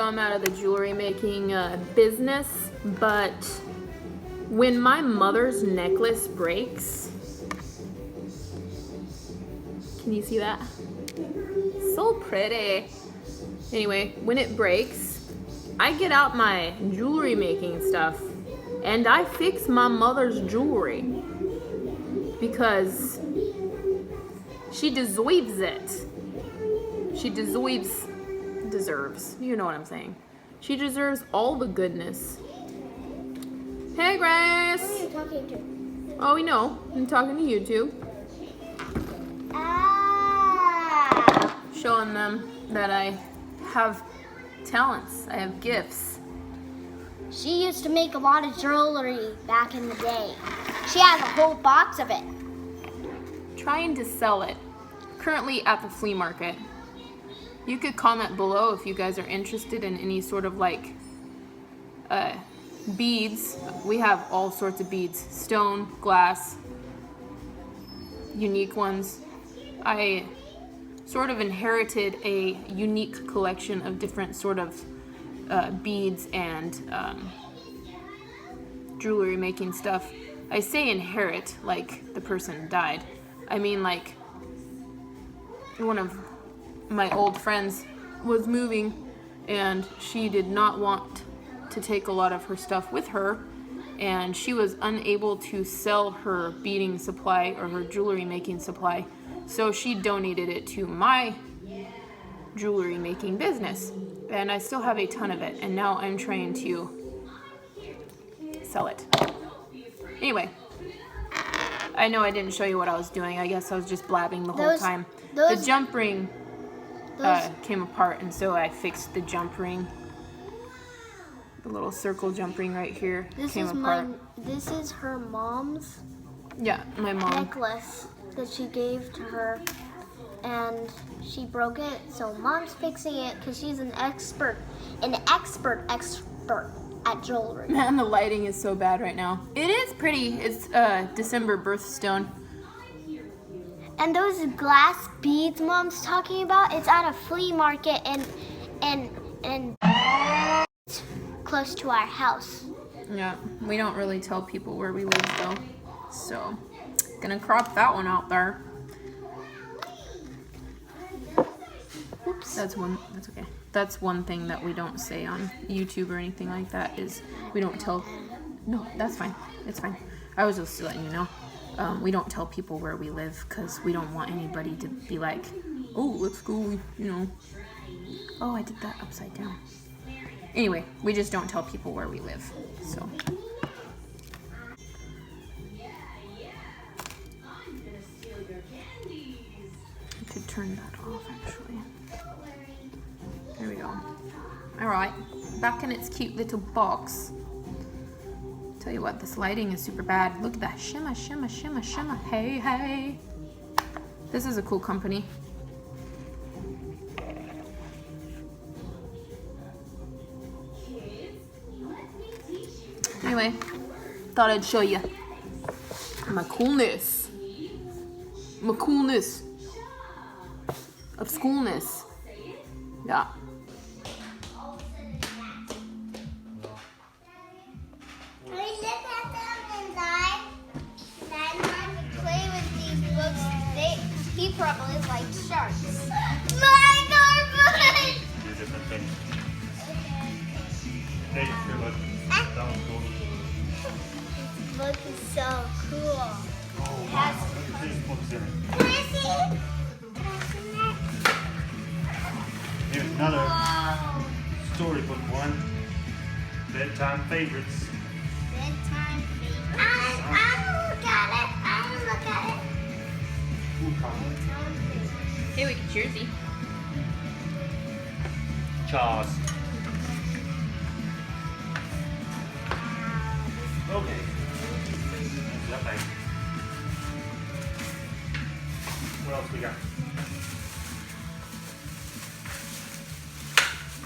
I'm out of the jewelry making business, but when my mother's necklace breaks, can you see that? So pretty. Anyway, when it breaks, I get out my jewelry making stuff and I fix my mother's jewelry because she deserves it. She deserves, you know what I'm saying. She deserves all the goodness. Hey, Grace. Who are you talking to? Oh, we know. I'm talking to you two. Ah. Showing them that I have talents. I have gifts. She used to make a lot of jewelry back in the day. She has a whole box of it. Trying to sell it. Currently at the flea market. You could comment below if you guys are interested in any sort of like beads. We have all sorts of beads. Stone, glass, unique ones. I sort of inherited a unique collection of different sort of beads and jewelry making stuff. I say inherit like the person died. I mean like one of my old friends was moving and she did not want to take a lot of her stuff with her, and she was unable to sell her beading supply or her jewelry making supply, so she donated it to my jewelry making business, and I still have a ton of it, and now I'm trying to sell it. Anyway, I know I didn't show you what I was doing. I guess I was just blabbing the whole time. The jump ring came apart, and so I fixed the jump ring. The little circle jump ring right here came apart. This is her mom's my mom. necklace that she gave to her, and she broke it. So mom's fixing it because she's an expert at jewelry. Man, the lighting is so bad right now. It is pretty. It's December birthstone. And those glass beads mom's talking about, it's at a flea market and close to our house. Yeah, we don't really tell people where we live though. So, gonna crop that one out there. Oops. That's okay. That's one thing that we don't say on YouTube or anything like that is we don't tell. No, that's fine. It's fine. I was just letting you know. We don't tell people where we live because we don't want anybody to be like, oh, let's go, Oh, I did that upside down. Anyway, we just don't tell people where we live, so. I could turn that off, actually. There we go. All right, back in its cute little box. Tell you what, this lighting is super bad. Look at that shimmer, shimmer, shimmer, shimmer. Hey, hey. This is a cool company. Anyway, thought I'd show you my coolness. My coolness of schoolness. Yeah. He probably likes sharks. My garfield! Do different things. Okay, here, look. That one's cool. This book is so cool. Oh, It has. look at these books in it. Can I see? Here's another Whoa. storybook one. Bedtime favorites. Bedtime favorites. I look at it. I look at it. Ooh, Colin. Hey, we can cheersy. Jaws. Okay. That thing. What else we got?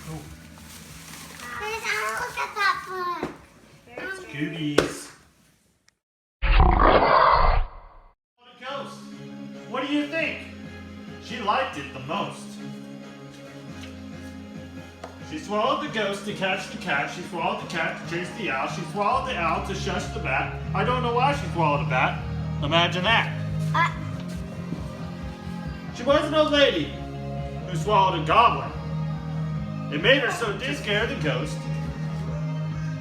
Oh, Chris, I look at that book. Scoobies. Ghost. What do you think? She liked it the most. She She swallowed the ghost to catch the cat. She swallowed the cat to chase the owl. She swallowed the owl to shush the bat. I don't know why she swallowed a bat. Imagine that. She was an old lady who swallowed a goblin. It made her so scared of the ghost.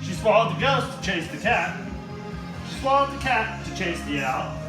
She swallowed the ghost to chase the cat. She swallowed the cat to chase the owl.